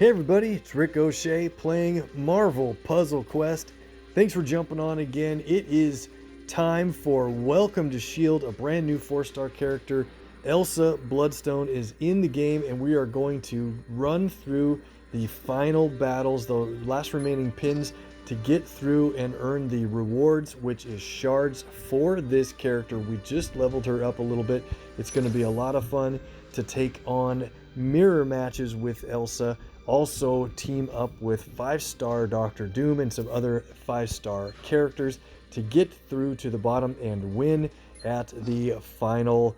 Hey everybody, it's Rick OShay playing Marvel Puzzle Quest. Thanks for jumping on again. It is time for Welcome to S.H.I.E.L.D, a brand new 4-star character. Elsa Bloodstone is in the game and we are going to run through the final battles, the last remaining pins, to get through and earn the rewards, which is shards for this character. We just leveled her up a little bit. It's going to be a lot of fun to take on mirror matches with Elsa. Also team up with 5-star Doctor Doom and some other 5-star characters to get through to the bottom and win at the final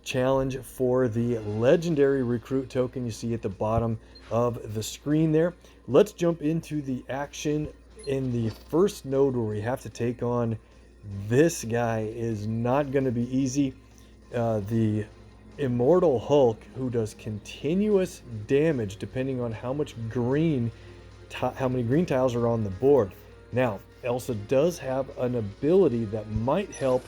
challenge for the legendary recruit token you see at the bottom of the screen there. Let's jump into the action. In the first node where we have to take on this guy is not going to be easy. The Immortal Hulk, who does continuous damage depending on how many green tiles are on the board. Now, Elsa does have an ability that might help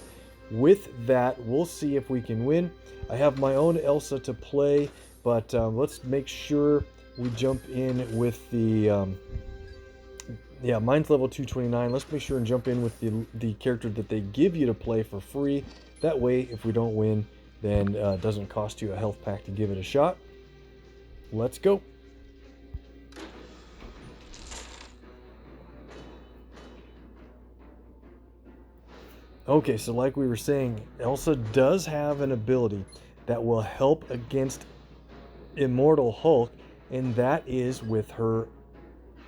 with that. We'll see if we can win. I have my own Elsa to play, but let's make sure we jump in with the yeah, mine's level 229. Let's make sure and jump in with the character that they give you to play for free. That way, if we don't win, then it doesn't cost you a health pack to give it a shot. Let's go. Okay, so like we were saying, Elsa does have an ability that will help against Immortal Hulk, and that is with her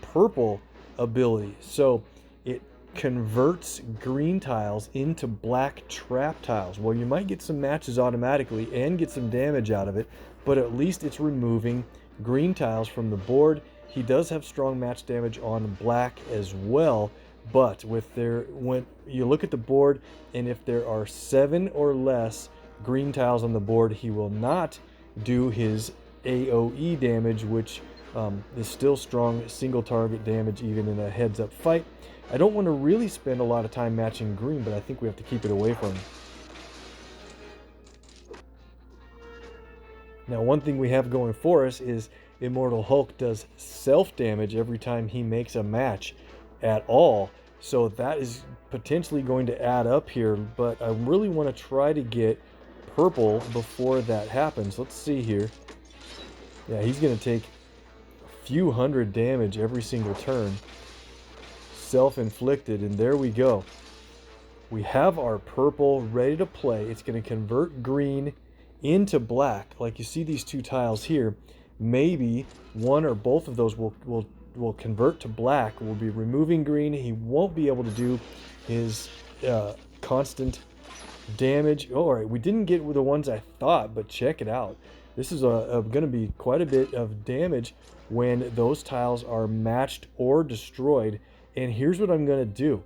purple ability. So it converts green tiles into black trap tiles. Well, you might get some matches automatically and get some damage out of it, but at least it's removing green tiles from the board. He does have strong match damage on black as well, but when you look at the board, and if there are 7 or less green tiles on the board, he will not do his AoE damage, which is still strong single target damage even in a heads-up fight. I don't want to really spend a lot of time matching green, but I think we have to keep it away from him. Now, one thing we have going for us is Immortal Hulk does self-damage every time he makes a match at all. So that is potentially going to add up here, but I really want to try to get purple before that happens. Let's see here. Yeah, he's going to take a few hundred damage every single turn. Self-inflicted, and there we go. We have our purple ready to play. It's going to convert green into black. Like you see these 2 tiles here, maybe one or both of those will convert to black. We'll be removing green. He won't be able to do his constant damage. Oh, all right, we didn't get the ones I thought, but check it out. This is going to be quite a bit of damage when those tiles are matched or destroyed. And here's what I'm going to do.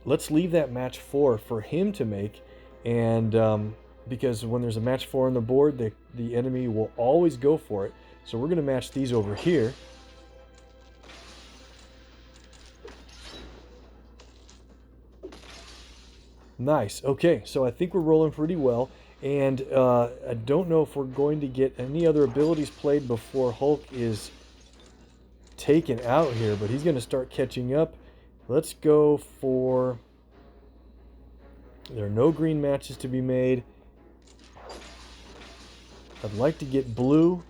Let's leave that match 4 for him to make. And because when there's a match 4 on the board, the enemy will always go for it. So we're going to match these over here. Nice. Okay, so I think we're rolling pretty well. And I don't know if we're going to get any other abilities played before Hulk is taken out here, but he's going to start catching up. Let's go for... There are no green matches to be made. I'd like to get blue.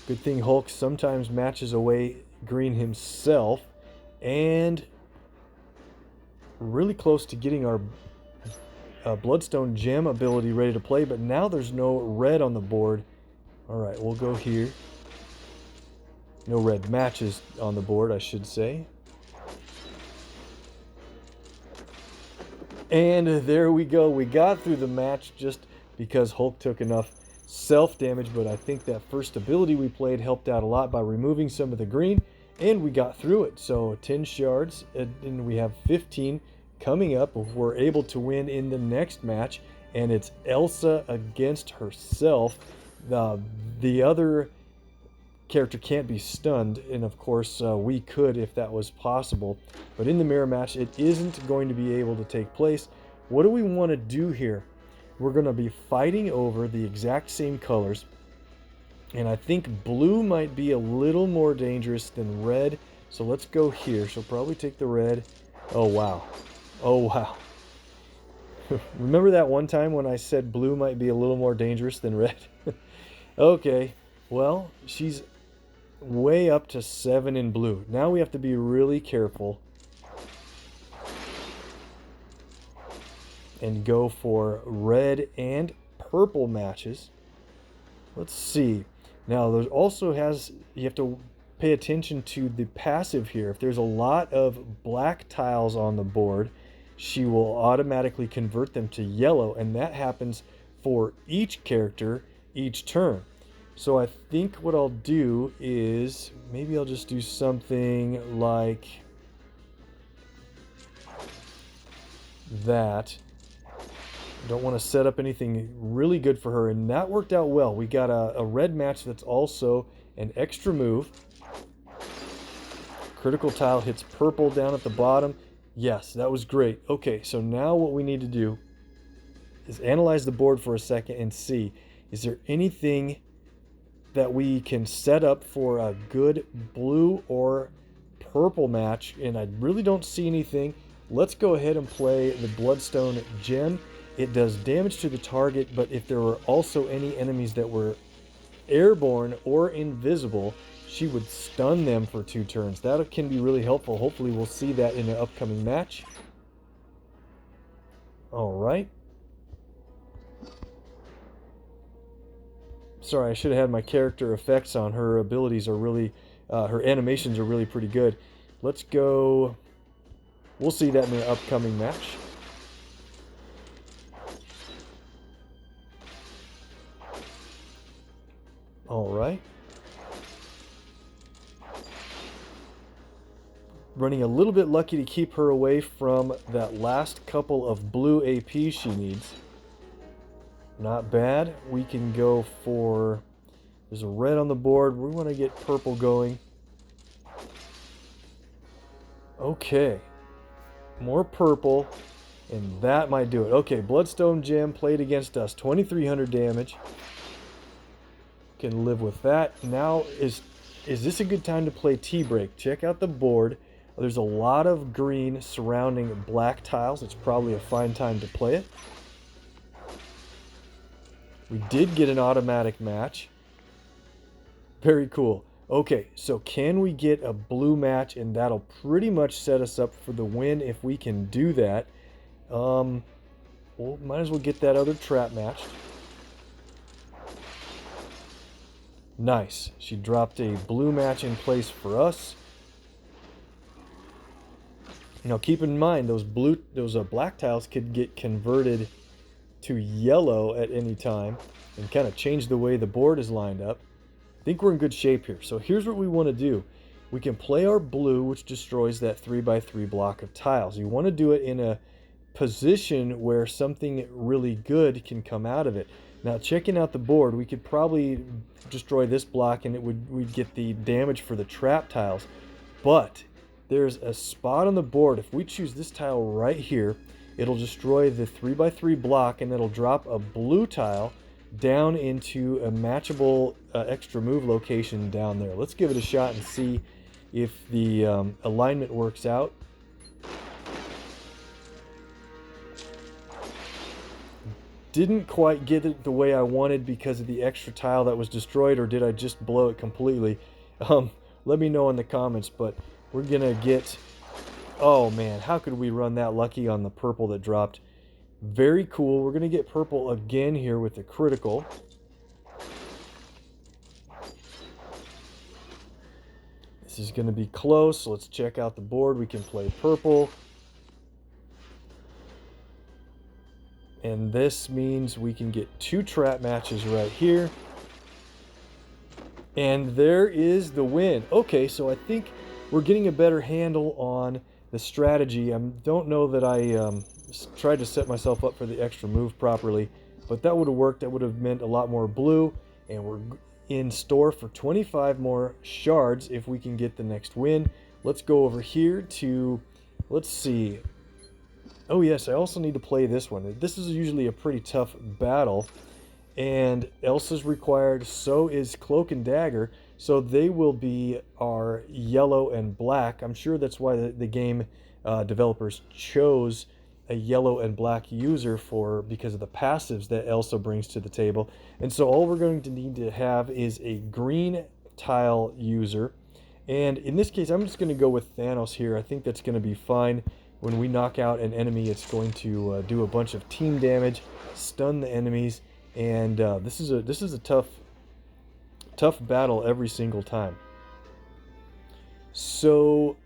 Good thing Hulk sometimes matches away green himself. And really close to getting our Bloodstone gem ability ready to play, but now there's no red on the board. All right, we'll go here. No red matches on the board, I should say. And there we go. We got through the match just because Hulk took enough self-damage, but I think that first ability we played helped out a lot by removing some of the green, and we got through it. So 10 shards, and we have 15 coming up if we're able to win in the next match, and it's Elsa against herself. The other character can't be stunned, and of course we could if that was possible, but in the mirror match it isn't going to be able to take place. What do we want to do here? We're going to be fighting over the exact same colors. And I think blue might be a little more dangerous than red. So let's go here. She'll probably take the red. Oh, wow. Oh, wow. Remember that one time when I said blue might be a little more dangerous than red? Okay. Well, she's way up to 7 in blue. Now we have to be really careful and go for red and purple matches. Let's see. Now there's also you have to pay attention to the passive here. If there's a lot of black tiles on the board, she will automatically convert them to yellow, and that happens for each character each turn. So I think what I'll do is maybe I'll just do something like that. Don't want to set up anything really good for her, and that worked out well. We got a red match that's also an extra move. Critical tile hits purple down at the bottom. Yes, that was great. Okay, so now what we need to do is analyze the board for a second and see, is there anything that we can set up for a good blue or purple match? And I really don't see anything. Let's go ahead and play the Bloodstone gem. It does damage to the target, but if there were also any enemies that were airborne or invisible, she would stun them for 2 turns. That can be really helpful. Hopefully we'll see that in an upcoming match. All right. Sorry, I should have had my character effects on. Her abilities are really, her animations are really pretty good. Let's go. We'll see that in an upcoming match. All right. Running a little bit lucky to keep her away from that last couple of blue AP she needs. Not bad. We can go for... There's a red on the board. We want to get purple going. Okay. More purple. And that might do it. Okay, Bloodstone Gem played against us. 2,300 damage. Can live with that. Now, is this a good time to play T-Break? Check out the board. There's a lot of green surrounding black tiles. It's probably a fine time to play it. We did get an automatic match. Very cool. Okay, so can we get a blue match? And that'll pretty much set us up for the win if we can do that. Well, might as well get that other trap matched. Nice. She dropped a blue match in place for us. Now keep in mind those black tiles could get converted to yellow at any time and kind of change the way the board is lined up. I think we're in good shape here. So here's what we want to do. We can play our blue, which destroys that 3x3 block of tiles. You want to do it in a position where something really good can come out of it. Now, checking out the board, we could probably destroy this block and we'd get the damage for the trap tiles. But there's a spot on the board. If we choose this tile right here, it'll destroy the 3x3 block and it'll drop a blue tile down into a matchable extra move location down there. Let's give it a shot and see if the alignment works out. Didn't quite get it the way I wanted because of the extra tile that was destroyed, or did I just blow it completely? Let me know in the comments, but we're gonna get... Oh man, how could we run that lucky on the purple that dropped? Very cool. We're gonna get purple again here with the critical. This is gonna be close, so let's check out the board. We can play purple. And this means we can get 2 trap matches right here. And there is the win. Okay, so I think we're getting a better handle on the strategy. I don't know that I tried to set myself up for the extra move properly, but that would have worked. That would have meant a lot more blue, and we're in store for 25 more shards if we can get the next win. Let's go over here to, let's see. Oh yes, I also need to play this one. This is usually a pretty tough battle, And Elsa's required, so is Cloak and Dagger. So they will be our yellow and black. I'm sure that's why the game developers chose a yellow and black user because of the passives that Elsa brings to the table. And so all we're going to need to have is a green tile user. And in this case, I'm just going to go with Thanos here. I think that's going to be fine. When we knock out an enemy, it's going to do a bunch of team damage, stun the enemies, and this is a tough battle every single time. So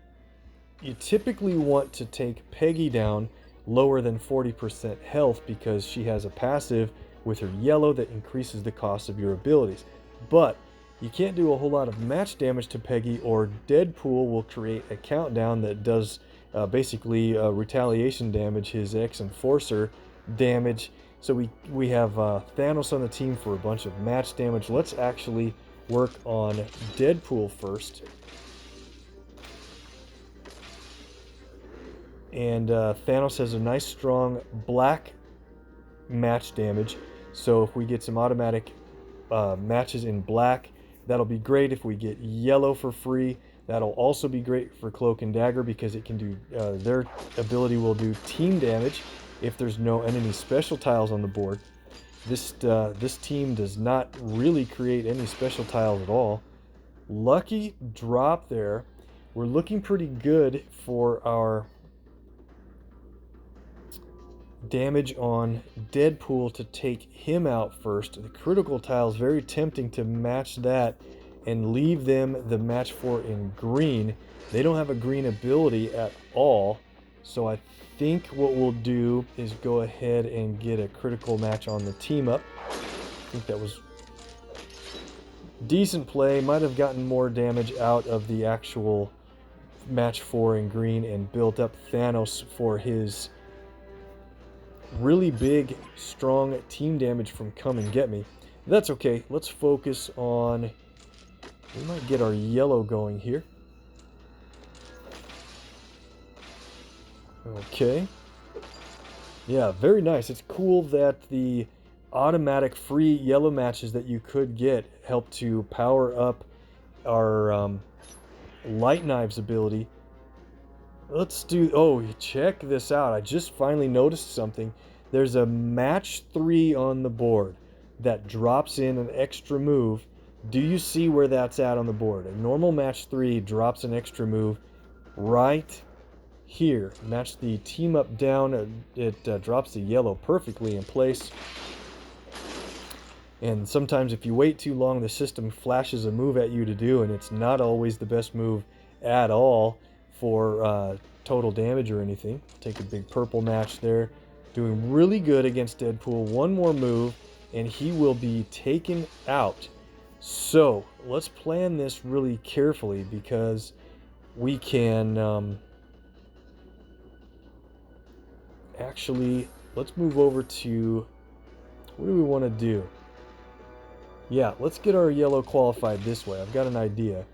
you typically want to take Peggy down lower than 40% health because she has a passive with her yellow that increases the cost of your abilities. But you can't do a whole lot of match damage to Peggy, or Deadpool will create a countdown that does basically retaliation damage, his ex-enforcer damage. So we have Thanos on the team for a bunch of match damage. Let's actually work on Deadpool first. And Thanos has a nice strong black match damage. So if we get some automatic matches in black, that'll be great. If we get yellow for free, that'll also be great for Cloak and Dagger because it can do their ability will do team damage if there's no enemy special tiles on the board. This team does not really create any special tiles at all. Lucky drop there. We're looking pretty good for our damage on Deadpool to take him out first. The critical tile is very tempting to match that and leave them the match 4 in green. They don't have a green ability at all, so I think what we'll do is go ahead and get a critical match on the team up. I think that was decent play. Might have gotten more damage out of the actual match 4 in green and built up Thanos for his really big, strong team damage from Come and Get Me. That's okay. Let's focus on... We might get our yellow going here. Okay. Yeah, very nice. It's cool that the automatic free yellow matches that you could get help to power up our Light Knives ability. Let's do... Oh, check this out. I just finally noticed something. There's a match 3 on the board that drops in an extra move. Do you see where that's at on the board? A normal match 3 drops an extra move right here. Match the team up down. It drops the yellow perfectly in place. And sometimes if you wait too long, the system flashes a move at you to do, and it's not always the best move at all for total damage or anything. Take a big purple match there. Doing really good against Deadpool. One more move and he will be taken out. So let's plan this really carefully because we can actually, let's move over to, what do we want to do? Yeah, let's get our yellow qualified this way. I've got an idea.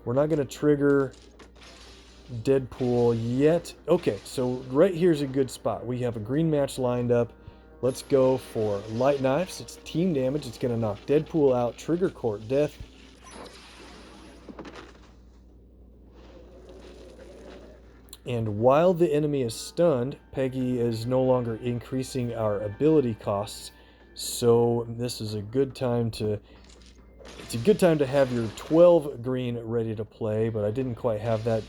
We're not going to trigger Deadpool yet. Okay, so right here's a good spot. We have a green match lined up. Let's go for Light Knives. It's team damage. It's going to knock Deadpool out. Trigger Court Death. And while the enemy is stunned, Peggy is no longer increasing our ability costs. So this is a good time to... It's a good time to have your 12 green ready to play, but I didn't quite have that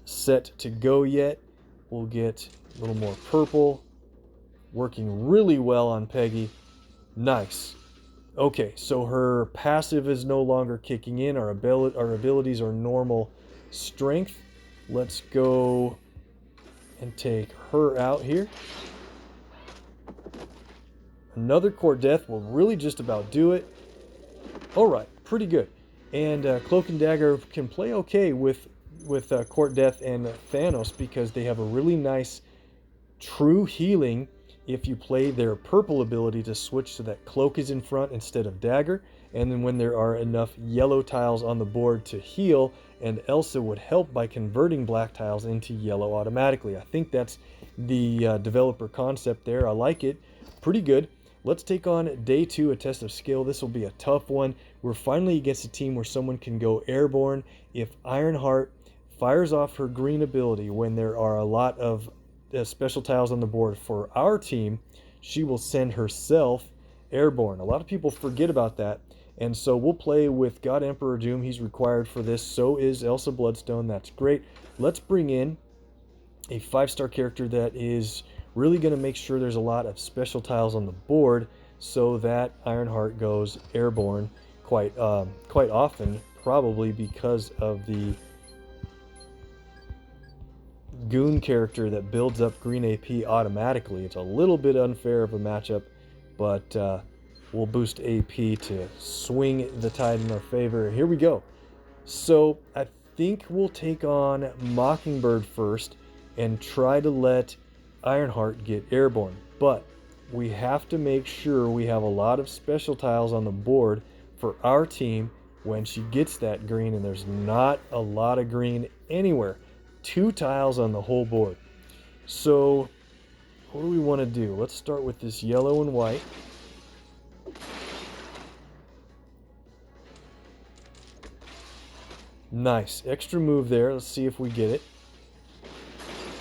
set to go yet. We'll get a little more purple. Working really well on Peggy. Nice. Okay, so her passive is no longer kicking in. Our abilities are normal strength. Let's go and take her out here. Another Court Death will really just about do it. Alright, pretty good. And Cloak and Dagger can play okay with Court Death and Thanos because they have a really nice true healing if you play their purple ability to switch so that Cloak is in front instead of Dagger, and then when there are enough yellow tiles on the board to heal, and Elsa would help by converting black tiles into yellow automatically. I think that's the developer concept there. I like it. Pretty good. let's take on day 2, a test of skill. This will be a tough one. We're finally against a team where someone can go airborne. If Ironheart fires off her green ability when there are a lot of special tiles on the board for our team, she will send herself airborne. A lot of people forget about that. And so we'll play with God Emperor Doom. He's required for this. So is Elsa Bloodstone. That's great. Let's bring in a 5-star character that is really going to make sure there's a lot of special tiles on the board so that Ironheart goes airborne quite often, probably because of the goon character that builds up green AP automatically. It's a little bit unfair of a matchup, but we'll boost AP to swing the tide in our favor. Here we go. So I think we'll take on Mockingbird first and try to let Ironheart get airborne. But we have to make sure we have a lot of special tiles on the board for our team when she gets that green, and there's not a lot of green anywhere. 2 tiles on the whole board. So what do we want to do? Let's start with this yellow and white. Nice. Extra move there. Let's see if we get it.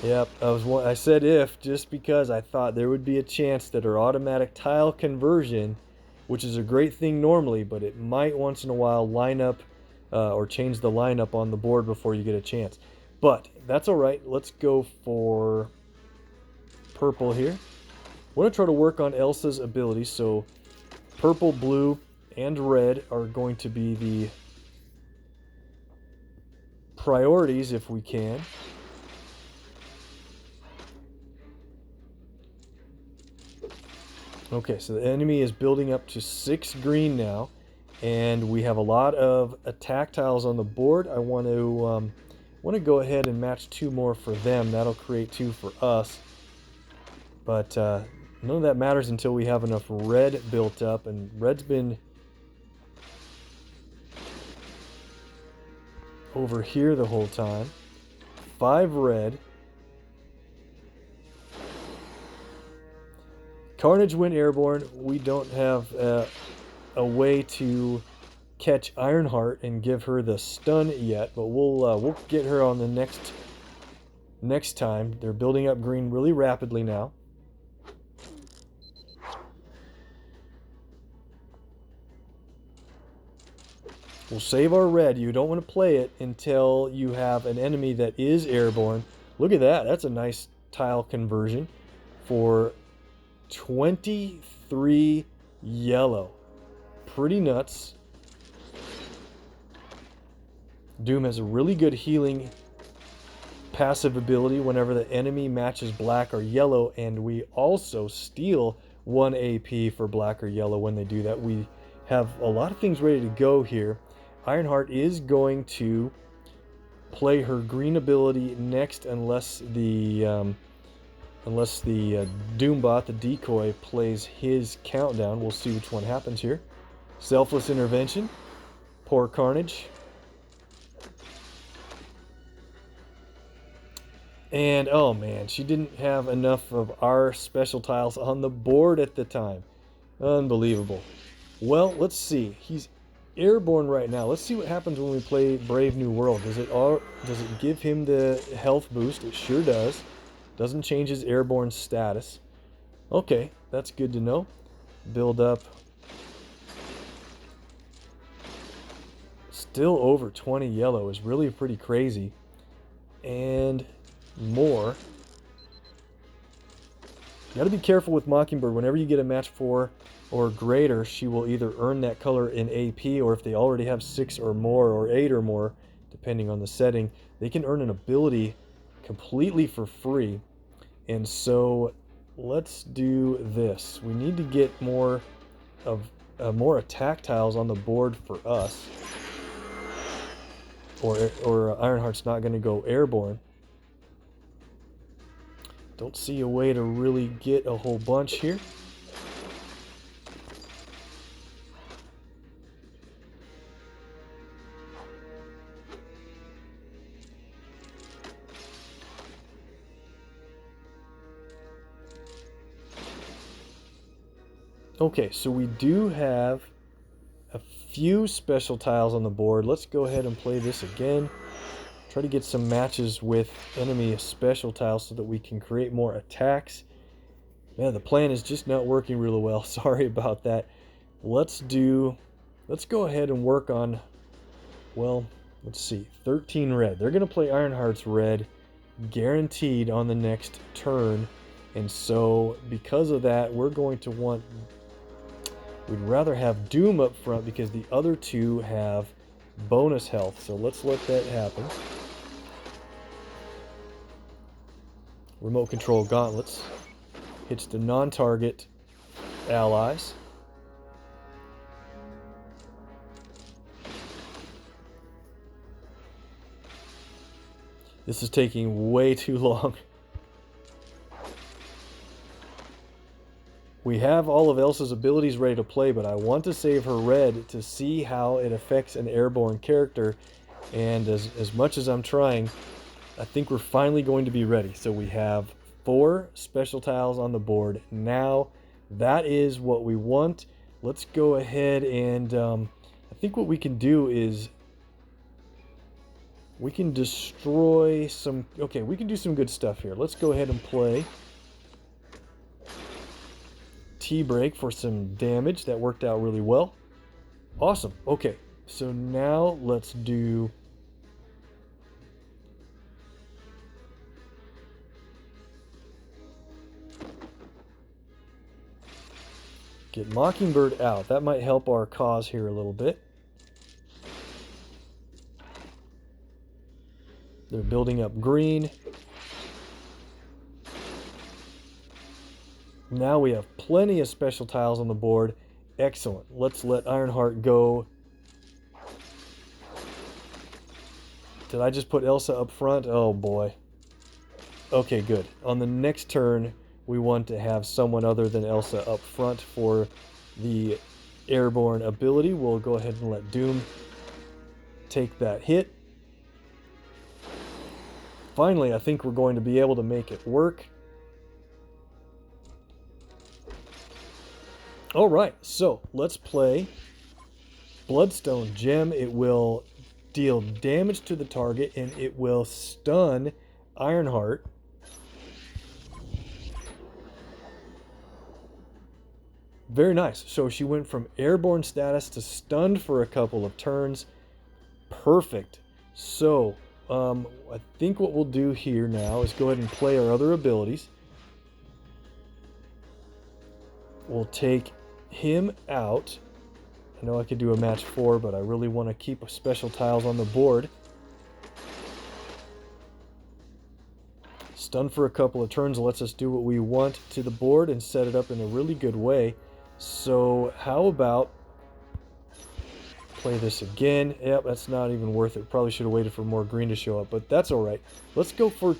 Yep, I said if just because I thought there would be a chance that her automatic tile conversion, which is a great thing normally, but it might once in a while line up or change the lineup on the board before you get a chance. But that's all right. Let's go for purple here. I want to try to work on Elsa's abilities. So purple, blue, and red are going to be the priorities if we can. Okay, so the enemy is building up to 6 green now, and we have a lot of attack tiles on the board. I want to go ahead and match 2 more for them. That'll create 2 for us. But none of that matters until we have enough red built up, and red's been over here the whole time. 5 red. Carnage went airborne. We don't have a way to catch Ironheart and give her the stun yet, but we'll get her on the next time. They're building up green really rapidly now. We'll save our red. You don't want to play it until you have an enemy that is airborne. Look at that. That's a nice tile conversion for 23 yellow. Pretty nuts. Doom has a really good healing passive ability whenever the enemy matches black or yellow, and we also steal 1 AP for black or yellow when they do that. We have a lot of things ready to go here. Ironheart is going to play her green ability next unless the Doombot, the decoy, plays his countdown. We'll see which one happens here. Selfless intervention. Poor Carnage. And, oh man, she didn't have enough of our special tiles on the board at the time. Unbelievable. Well, let's see. He's airborne right now. Let's see what happens when we play Brave New World. Does it give him the health boost? It sure does. Doesn't change his airborne status. Okay, that's good to know. Build up. Still over 20 yellow is really pretty crazy. And more. You got to be careful with Mockingbird. Whenever you get a match 4 or greater, she will either earn that color in AP, or if they already have 6 or more or 8 or more, depending on the setting, they can earn an ability completely for free. And so let's do this. We need to get more attack tiles on the board for us, or Ironheart's not going to go airborne. Don't see a way to really get a whole bunch here. Okay, so we do have a few special tiles on the board. Let's go ahead and play this again. Try to get some matches with enemy special tiles so that we can create more attacks. Man, the plan is just not working really well. Sorry about that. Let's go ahead and work on, well, let's see, 13 red. They're going to play Ironheart's red, guaranteed on the next turn. And so, because of that, we'd rather have Doom up front because the other two have bonus health. So let's let that happen. Remote control gauntlets. Hits the non-target allies. This is taking way too long. We have all of Elsa's abilities ready to play, but I want to save her red to see how it affects an airborne character. And as much as I'm trying, I think we're finally going to be ready. So we have 4 special tiles on the board. Now, that is what we want. Let's go ahead and I think what we can do is we can destroy some... Okay, we can do some good stuff here. Let's go ahead and play T-break for some damage. That worked out really well. Awesome. Okay, so now let's do... Get Mockingbird out. That might help our cause here a little bit. They're building up green. Now we have plenty of special tiles on the board. Excellent. Let's let Ironheart go. Did I just put Elsa up front? Oh boy. Okay, good. On the next turn, we want to have someone other than Elsa up front for the airborne ability. We'll go ahead and let Doom take that hit. Finally, I think we're going to be able to make it work. Alright, so let's play Bloodstone Gem. It will deal damage to the target and it will stun Ironheart. Very nice. So she went from airborne status to stunned for a couple of turns. Perfect. So, I think what we'll do here now is go ahead and play our other abilities. We'll take him out. I know I could do a match 4, but I really want to keep special tiles on the board. Stun for a couple of turns lets us do what we want to the board and set it up in a really good way. So how about play this again? Yep, that's not even worth it. Probably should have waited for more green to show up, but that's all right. Let's go for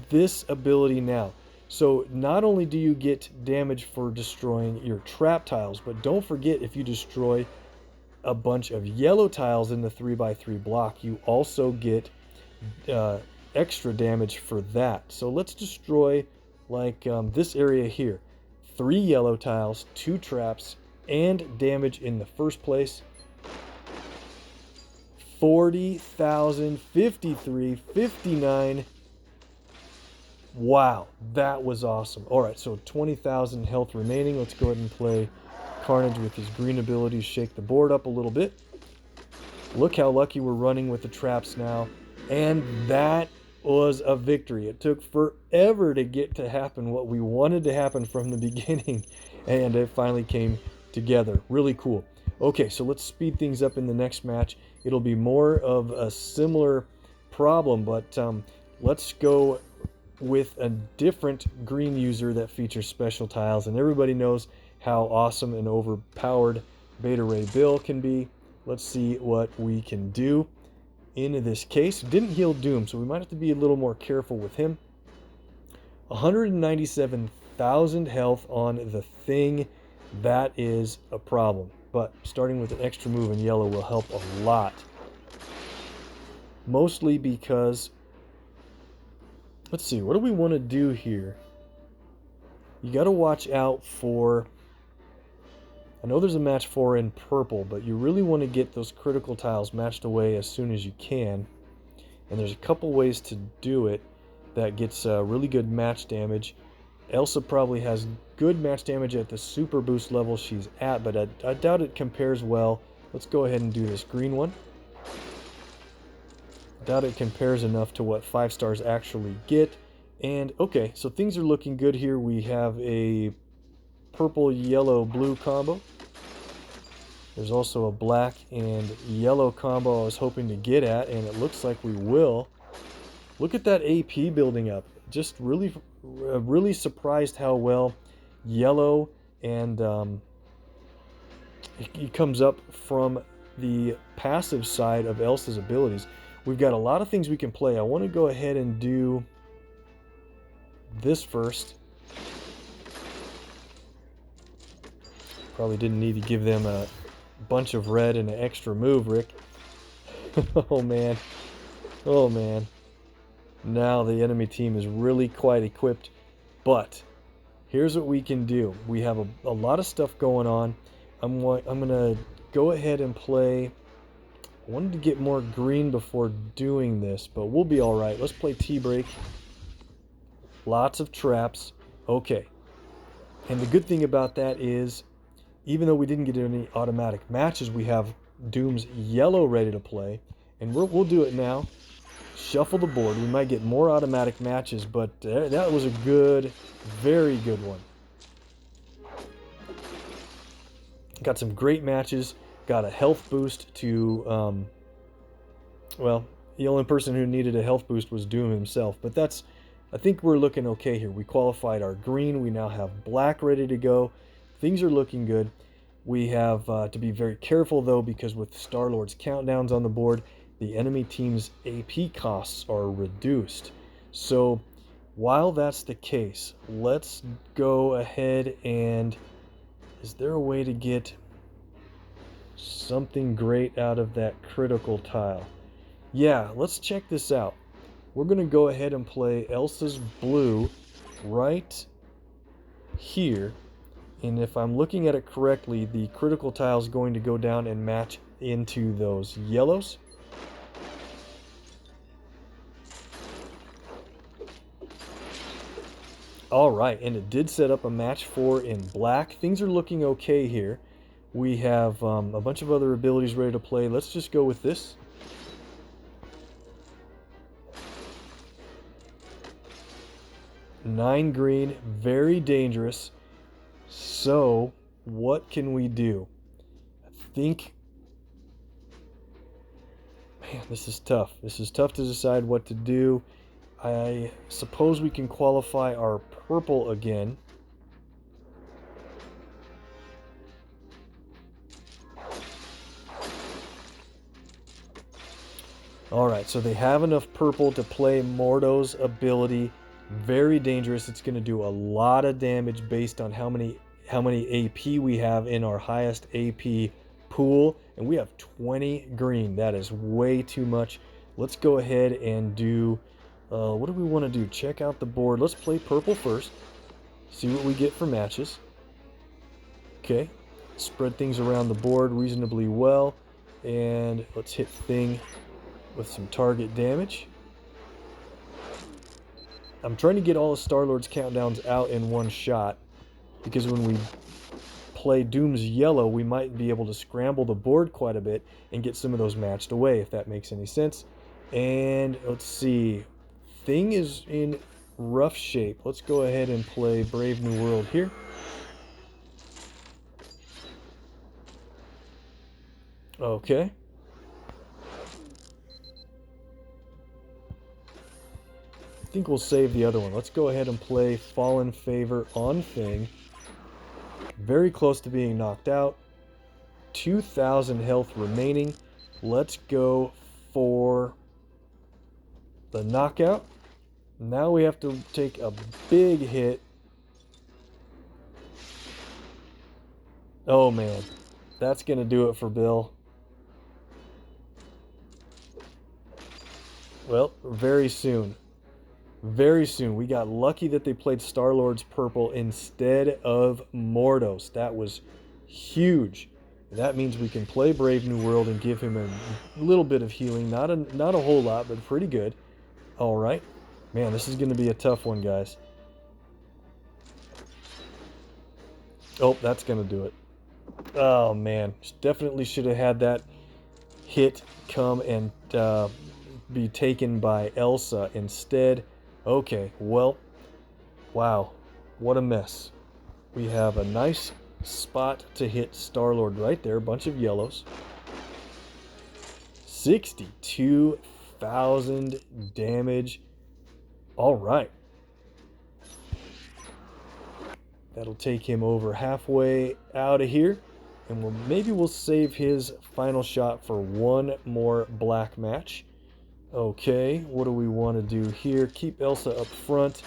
this ability now. So not only do you get damage for destroying your trap tiles, but don't forget if you destroy a bunch of yellow tiles in the 3x3 block, you also get extra damage for that. So let's destroy like this area here. 3 yellow tiles, 2 traps, and damage in the first place. 40,000, 53, 59. Wow, that was awesome. Alright, so 20,000 health remaining. Let's go ahead and play Carnage with his green abilities, shake the board up a little bit. Look how lucky we're running with the traps now. And that was a victory. It took forever to get to happen what we wanted to happen from the beginning. And it finally came together. Really cool. Okay, so let's speed things up in the next match. It'll be more of a similar problem, but let's go with a different green user that features special tiles, and everybody knows how awesome and overpowered Beta Ray Bill can be. Let's see what we can do in this case. Didn't heal Doom, so we might have to be a little more careful with him. 197,000 health on the Thing. That is a problem, but starting with an extra move in yellow will help a lot. Mostly because, let's see, what do we want to do here? You got to watch out for I know there's a match 4 in purple, but you really want to get those critical tiles matched away as soon as you can. And there's a couple ways to do it that gets really good match damage. Elsa probably has good match damage at the super boost level she's at, but I doubt it compares well. Let's go ahead and do this green one. Doubt it compares enough to what 5 stars actually get. And okay, so things are looking good here. We have a purple, yellow, blue combo. There's also a black and yellow combo I was hoping to get at, and it looks like we will. Look at that AP building up. Just really surprised how well yellow and it comes up from the passive side of Elsa's abilities. We've got a lot of things we can play. I want to go ahead and do this first. Probably didn't need to give them a bunch of red and an extra move, Rick. Oh man. Oh man. Now the enemy team is really quite equipped. But here's what we can do. We have a lot of stuff going on. I'm going to go ahead and play. I wanted to get more green before doing this, but we'll be all right. Let's play T-Break. Lots of traps. Okay. And the good thing about that is, even though we didn't get any automatic matches, we have Doom's yellow ready to play. And we'll do it now. Shuffle the board. We might get more automatic matches, but that was a good, very good one. Got some great matches. Got a health boost to, well, the only person who needed a health boost was Doom himself. But that's, I think we're looking okay here. We qualified our green. We now have black ready to go. Things are looking good. We have to be very careful, though, because with Star-Lord's countdowns on the board, the enemy team's AP costs are reduced. So while that's the case, let's go ahead and... Is there a way to get something great out of that critical tile? Yeah, let's check this out. We're going to go ahead and play Elsa's blue right here. And if I'm looking at it correctly, the critical tile is going to go down and match into those yellows. All right, and it did set up a match 4 in black. Things are looking okay here. We have a bunch of other abilities ready to play. Let's just go with this. Nine green, very dangerous. So, what can we do? I think... Man, this is tough. This is tough to decide what to do. I suppose we can qualify our purple again. Alright, so they have enough purple to play Mordo's ability. Very dangerous. It's going to do a lot of damage based on how many AP we have in our highest AP pool. And we have 20 green. That is way too much. Let's go ahead and do... what do we want to do? Check out the board. Let's play purple first. See what we get for matches. Okay. Spread things around the board reasonably well. And let's hit thing with some target damage. I'm trying to get all of Star-Lord's countdowns out in one shot, because when we play Doom's yellow, we might be able to scramble the board quite a bit and get some of those matched away, if that makes any sense. And let's see. Thing is in rough shape. Let's go ahead and play Brave New World here. Okay. I think we'll save the other one. Let's go ahead and play Fallen Favor on Thing. Very close to being knocked out. 2,000 health remaining. Let's go for the knockout. Now we have to take a big hit. Oh man, that's going to do it for Bill. Well, very soon. Very soon. We got lucky that they played Star-Lord's purple instead of Mordos. That was Huge. That means we can play Brave New World and give him a little bit of healing. Not a whole lot, but pretty good. All right. Man, this is going to be a tough one, guys. Oh, that's going to do it. Oh, man. Definitely should have had that hit come and be taken by Elsa instead. Okay, well, wow. What a mess. We have a nice spot to hit Star-Lord right there. A bunch of yellows. 62,000 damage. All right. That'll take him over halfway out of here. And maybe we'll save his final shot for one more black match. Okay, what do we want to do here? Keep Elsa up front.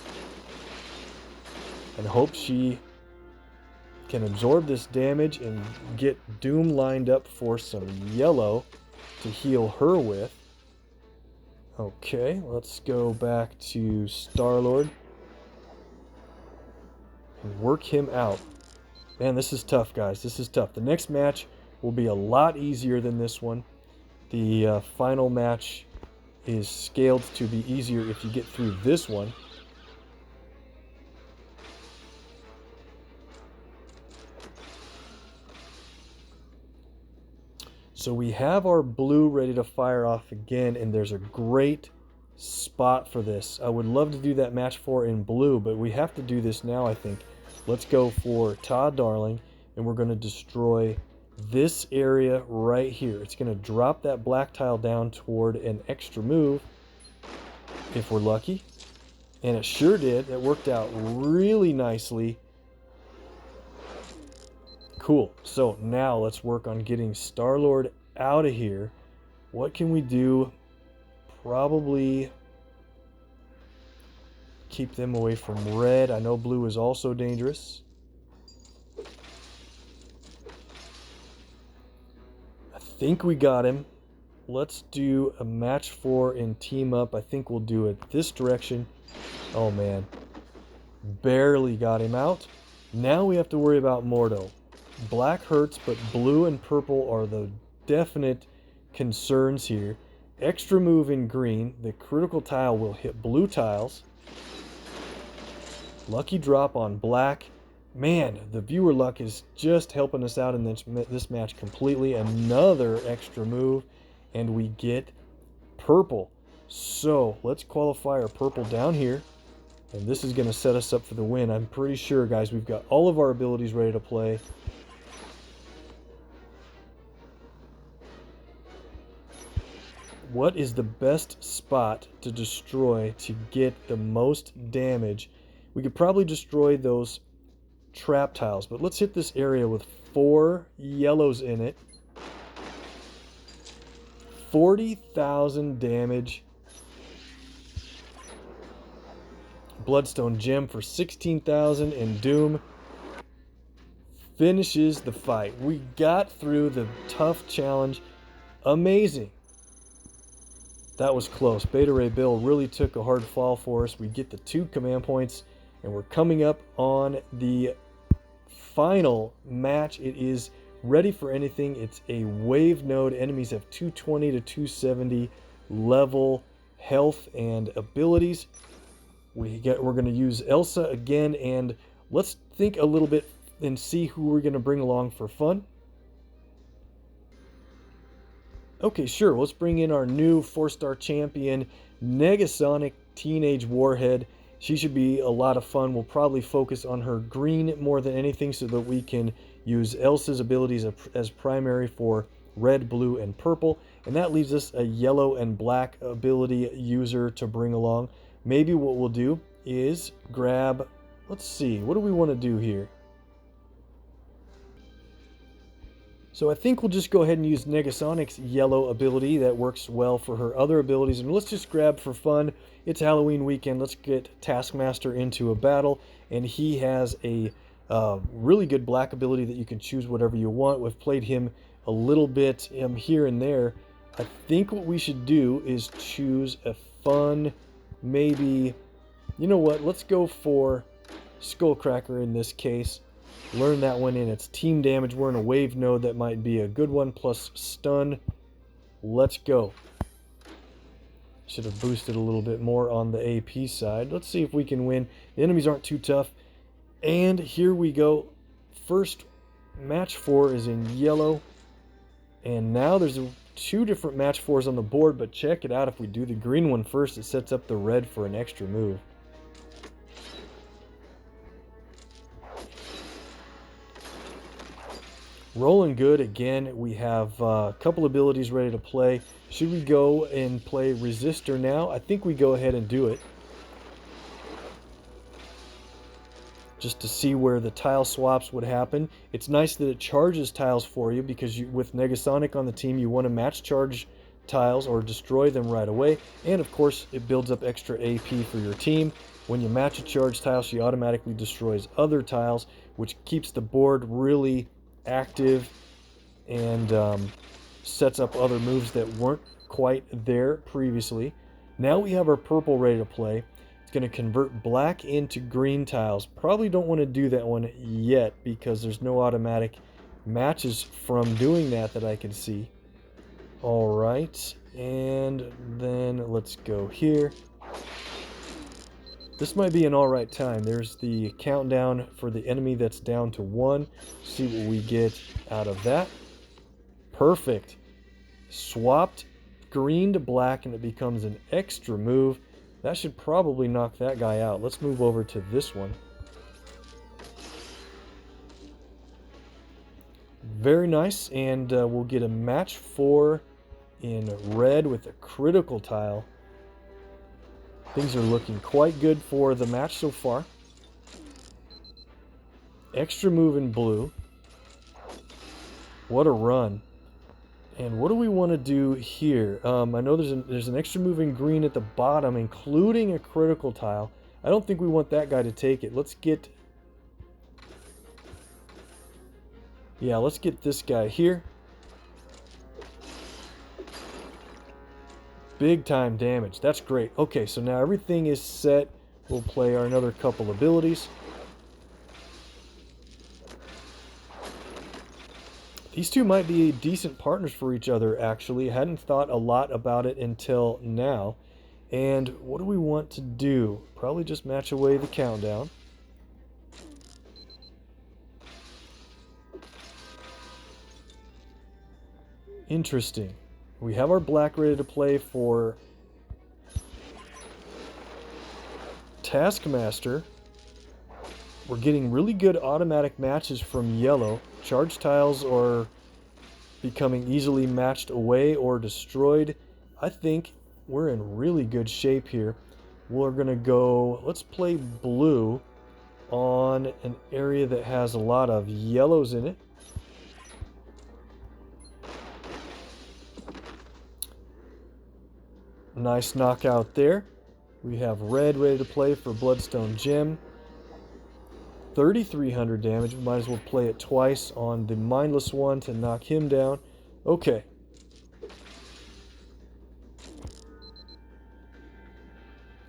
And hope she can absorb this damage and get Doom lined up for some yellow to heal her with. Okay, let's go back to Star-Lord and work him out. Man, this is tough, guys. This is tough. The next match will be a lot easier than this one. The final match is scaled to be easier if you get through this one. So we have our blue ready to fire off again, and there's a great spot for this. I would love to do that match 4 in blue, but we have to do this now, I think. Let's go for Todd Darling, and we're going to destroy this area right here. It's going to drop that black tile down toward an extra move, if we're lucky. And it sure did. It worked out really nicely. Cool. So now let's work on getting Star-Lord out of here. What can we do? Probably keep them away from red. I know blue is also dangerous. I think we got him. Let's do a match 4 and team up. I think we'll do it this direction. Oh man. Barely got him out. Now we have to worry about Mordo. Black hurts, but blue and purple are the definite concerns here. Extra move in green. The critical tile will hit blue tiles. Lucky drop on black. Man, the viewer luck is just helping us out in this match completely. Another extra move, and we get purple. So let's qualify our purple down here. And this is going to set us up for the win. I'm pretty sure, guys, we've got all of our abilities ready to play. What is the best spot to destroy to get the most damage? We could probably destroy those trap tiles, but let's hit this area with 4 yellows in it. 40,000 damage. Bloodstone gem for 16,000, and Doom finishes the fight. We got through the tough challenge. Amazing. That was close. Beta Ray Bill really took a hard fall for us. We get the 2 command points, and we're coming up on the final match. It is ready for anything. It's a wave node. Enemies have 220 to 270 level health and abilities. We're going to use Elsa again, and let's think a little bit and see who we're going to bring along for fun. Okay, sure. Let's bring in our new 4-star champion, Negasonic Teenage Warhead. She should be a lot of fun. We'll probably focus on her green more than anything so that we can use Elsa's abilities as primary for red, blue, and purple. And that leaves us a yellow and black ability user to bring along. Maybe what we'll do is grab, let's see, what do we want to do here? So I think we'll just go ahead and use Negasonic's yellow ability. That works well for her other abilities. And let's just grab for fun. It's Halloween weekend. Let's get Taskmaster into a battle. And he has a really good black ability that you can choose whatever you want. We've played him a little bit here and there. I think what we should do is choose a fun, maybe, you know what, let's go for Skullcracker in this case. Learn that one in its team damage. We're in a wave node. That might be a good one. Plus stun. Let's go. Should have boosted a little bit more on the AP side. Let's see if we can win. The enemies aren't too tough. And here we go. First match 4 is in yellow. And now there's 2 different match 4s on the board. But check it out. If we do the green one first, it sets up the red for an extra move. Rolling good. Again, we have a couple abilities ready to play. Should we go and play Resistor now? I think we go ahead and do it. Just to see where the tile swaps would happen. It's nice that it charges tiles for you, because with Negasonic on the team, you want to match charge tiles or destroy them right away. And of course, it builds up extra AP for your team. When you match a charge tile, she automatically destroys other tiles, which keeps the board really active and sets up other moves that weren't quite there previously. Now we have our purple ready to play. It's going to convert black into green tiles. Probably don't want to do that one yet, because there's no automatic matches from doing that I can see. All right, and then let's go here. This might be an alright time. There's the countdown for the enemy that's down to 1. See what we get out of that. Perfect. Swapped green to black and it becomes an extra move. That should probably knock that guy out. Let's move over to this one. Very nice, and we'll get a match 4 in red with a critical tile. Things are looking quite good for the match so far. Extra move in blue. What a run. And what do we want to do here? I know there's an extra move in green at the bottom, including a critical tile. I don't think we want that guy to take it. Let's get this guy here. Big time damage. That's great. Okay, so now everything is set. We'll play our another couple abilities. These two might be decent partners for each other, actually. I hadn't thought a lot about it until now. And what do we want to do? Probably just match away the countdown. Interesting. We have our black ready to play for Taskmaster. We're getting really good automatic matches from yellow. Charge tiles are becoming easily matched away or destroyed. I think we're in really good shape here. We're going to go, let's play blue on an area that has a lot of yellows in it. Nice knockout there. We have red ready to play for Bloodstone Gem. 3,300 damage. We might as well play it twice on the mindless one to knock him down. Okay.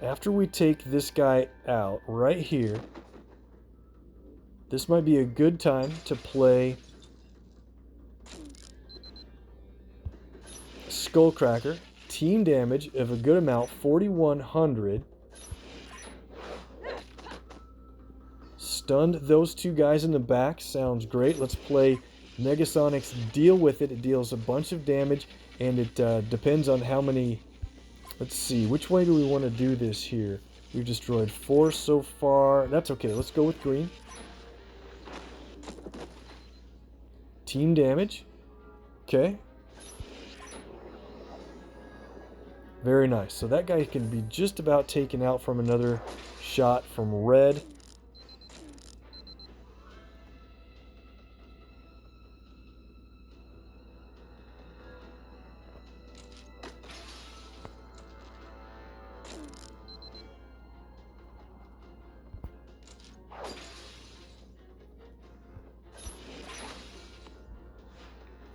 After we take this guy out right here, this might be a good time to play Skullcracker. Team damage of a good amount, 4,100. Stunned those two guys in the back. Sounds great. Let's play Negasonic's Deal With It. It deals a bunch of damage, and it depends on how many... Let's see. Which way do we want to do this here? We've destroyed 4 so far. That's okay. Let's go with green. Team damage. Okay. Very nice. So that guy can be just about taken out from another shot from red.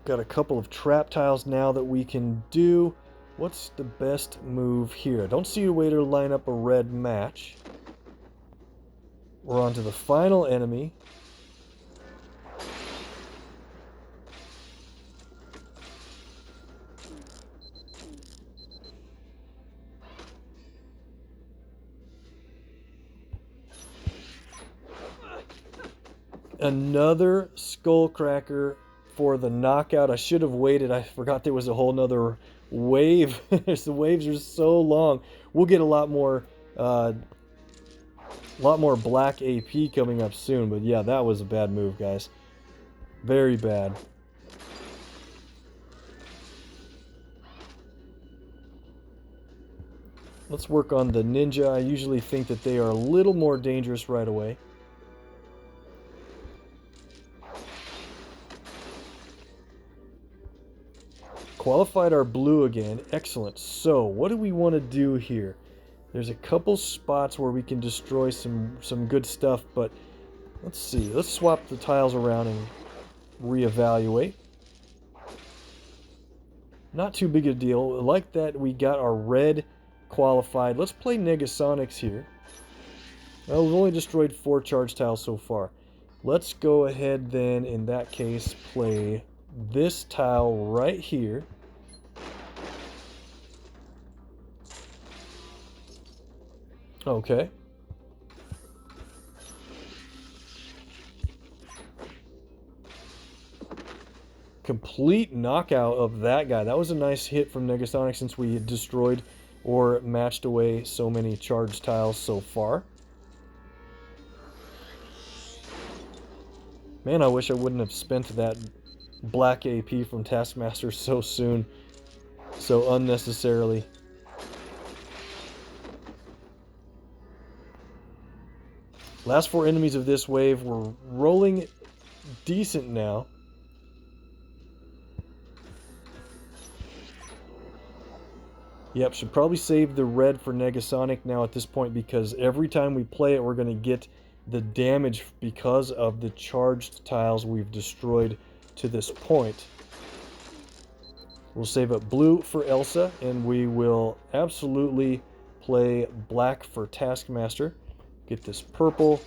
Got a couple of trap tiles now that we can do. What's the best move here? I don't see a way to line up a red match. We're on to the final enemy. Another Skullcracker for the knockout. I should have waited. I forgot there was a whole nother wave. The waves are so long. We'll get a lot more black AP coming up soon. But yeah, that was a bad move, guys. Very bad. Let's work on the ninja. I usually think that they are a little more dangerous right away. Qualified our blue again. Excellent. So, what do we want to do here? There's a couple spots where we can destroy some good stuff, but let's see. Let's swap the tiles around and reevaluate. Not too big a deal. Like that, we got our red qualified. Let's play Negasonics here. Well, we've only destroyed 4 charge tiles so far. Let's go ahead then, in that case, play this tile right here. Okay. Complete knockout of that guy. That was a nice hit from Negasonic since we had destroyed or matched away so many charge tiles so far. Man, I wish I wouldn't have spent that black AP from Taskmaster so soon. So unnecessarily. Last 4 enemies of this wave. We're rolling decent now. Yep, should probably save the red for Negasonic now at this point, because every time we play it, we're going to get the damage because of the charged tiles we've destroyed to this point. We'll save up blue for Elsa, and we will absolutely play black for Taskmaster. Get this purple.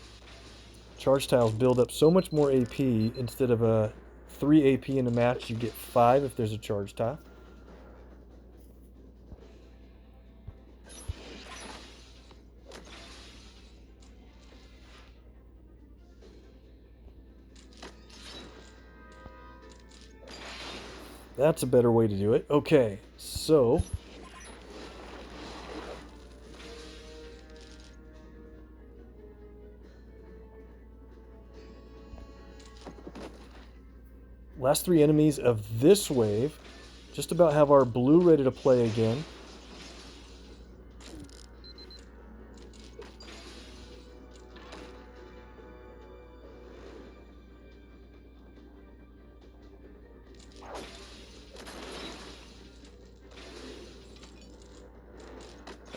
Charge tiles build up so much more AP. Instead of a 3 AP in a match, you get 5 if there's a charge tile. That's a better way to do it. Okay, so last 3 enemies of this wave. Just about have our blue ready to play again.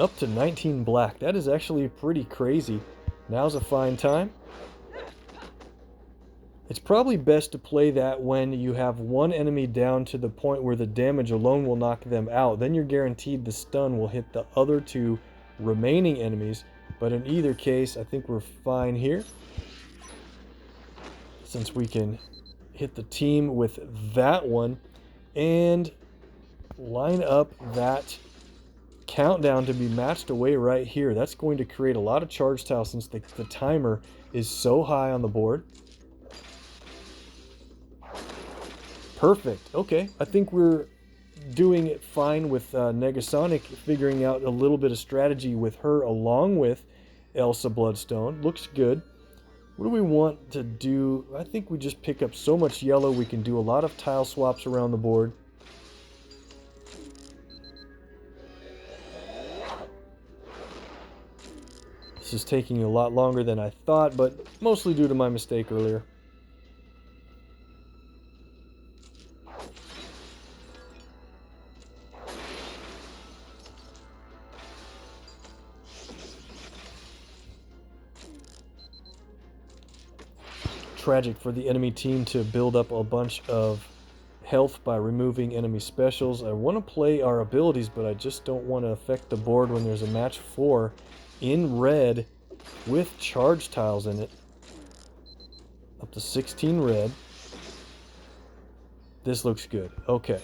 Up to 19 black. That is actually pretty crazy. Now's a fine time. It's probably best to play that when you have one enemy down to the point where the damage alone will knock them out. Then you're guaranteed the stun will hit the other 2 remaining enemies. But in either case, I think we're fine here, since we can hit the team with that one and line up that countdown to be matched away right here. That's going to create a lot of charge tiles since the timer is so high on the board. Perfect. Okay, I think we're doing it fine with Negasonic, figuring out a little bit of strategy with her along with Elsa Bloodstone. Looks good. What do we want to do? I think we just pick up so much yellow. We can do a lot of tile swaps around the board. This is taking a lot longer than I thought, but mostly due to my mistake earlier. Tragic for the enemy team to build up a bunch of health by removing enemy specials. I want to play our abilities, but I just don't want to affect the board when there's a match 4 in red with charge tiles in it. Up to 16 red. This looks good. Okay.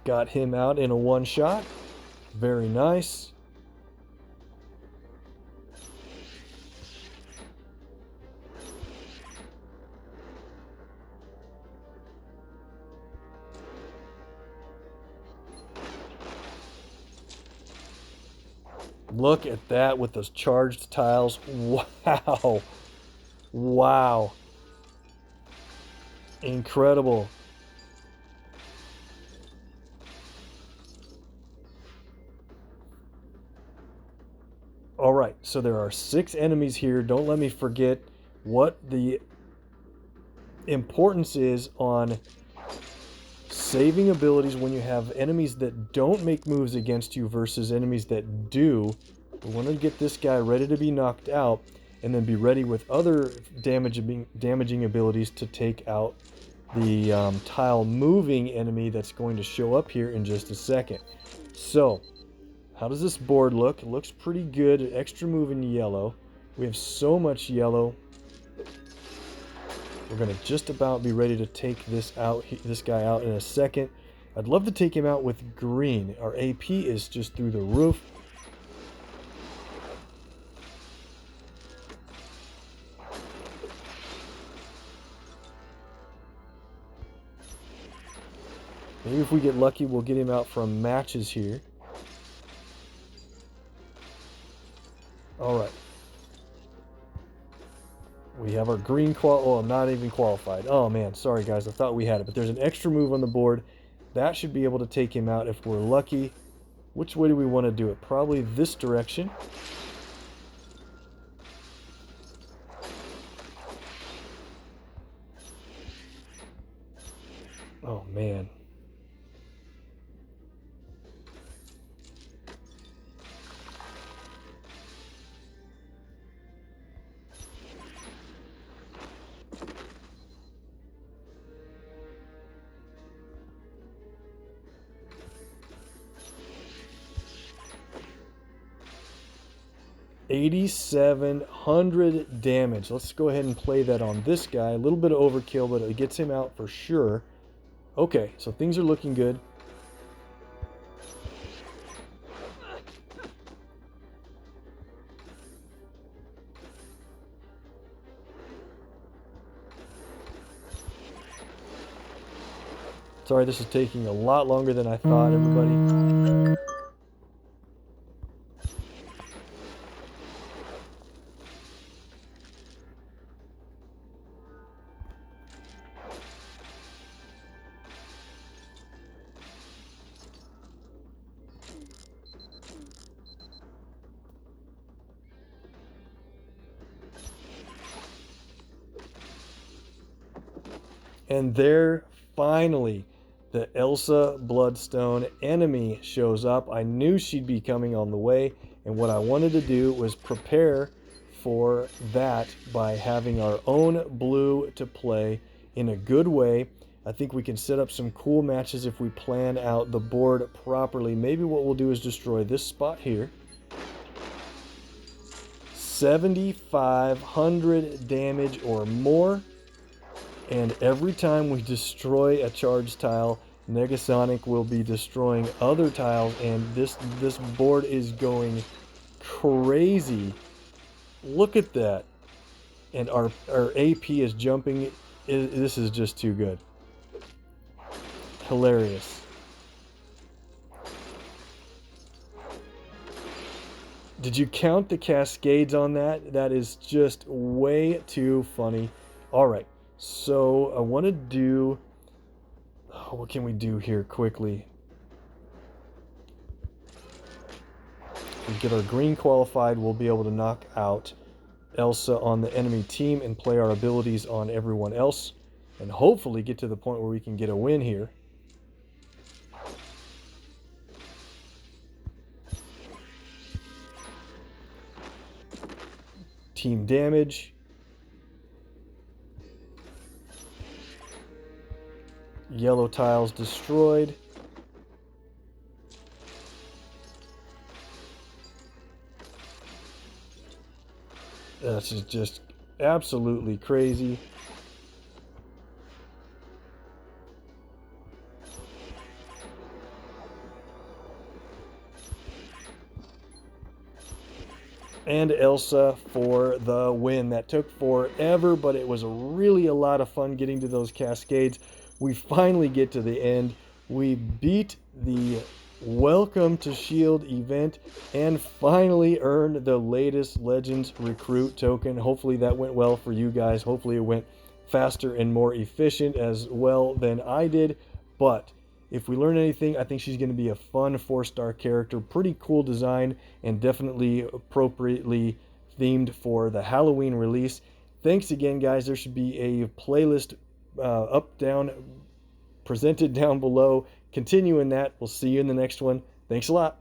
Got him out in a one-shot. Very nice. Look at that with those charged tiles. Wow. Wow. Incredible. All right, so there are 6 enemies here. Don't let me forget what the importance is on saving abilities when you have enemies that don't make moves against you versus enemies that do. We want to get this guy ready to be knocked out and then be ready with other damaging abilities to take out the tile moving enemy that's going to show up here in just a second. So, how does this board look? It looks pretty good. Extra move in yellow. We have so much yellow. We're going to just about be ready to take this guy out in a second. I'd love to take him out with green. Our AP is just through the roof. Maybe if we get lucky, we'll get him out from matches here. All right. We have our green oh, I'm not even qualified. Oh man, sorry guys, I thought we had it. But there's an extra move on the board. That should be able to take him out if we're lucky. Which way do we want to do it? Probably this direction. Oh man. $8,700 damage. Let's go ahead and play that on this guy. A little bit of overkill, but it gets him out for sure. Okay, so things are looking good. Sorry, this is taking a lot longer than I thought, everybody. And there, finally, the Elsa Bloodstone enemy shows up. I knew she'd be coming on the way, and what I wanted to do was prepare for that by having our own blue to play in a good way. I think we can set up some cool matches if we plan out the board properly. Maybe what we'll do is destroy this spot here. 7,500 damage or more. And every time we destroy a charge tile, Negasonic will be destroying other tiles, and this board is going crazy. Look at that. And our AP is jumping. This is just too good. Hilarious. Did you count the cascades on that? That is just way too funny. All right. So I want to do, what can we do here quickly? If we get our green qualified, we'll be able to knock out Elsa on the enemy team and play our abilities on everyone else, and hopefully get to the point where we can get a win here. Team damage. Yellow tiles destroyed. This is just absolutely crazy. and Elsa for the win. That took forever, but it was really a lot of fun getting to those cascades. We finally get to the end. We beat the Welcome to S.H.I.E.L.D. event and finally earned the latest Legends recruit token. Hopefully that went well for you guys. Hopefully it went faster and more efficient as well than I did. But if we learn anything, I think she's going to be a fun 4-star character. Pretty cool design and definitely appropriately themed for the Halloween release. Thanks again, guys. There should be a playlist up, down, presented down below. Continuing that, we'll see you in the next one. Thanks a lot.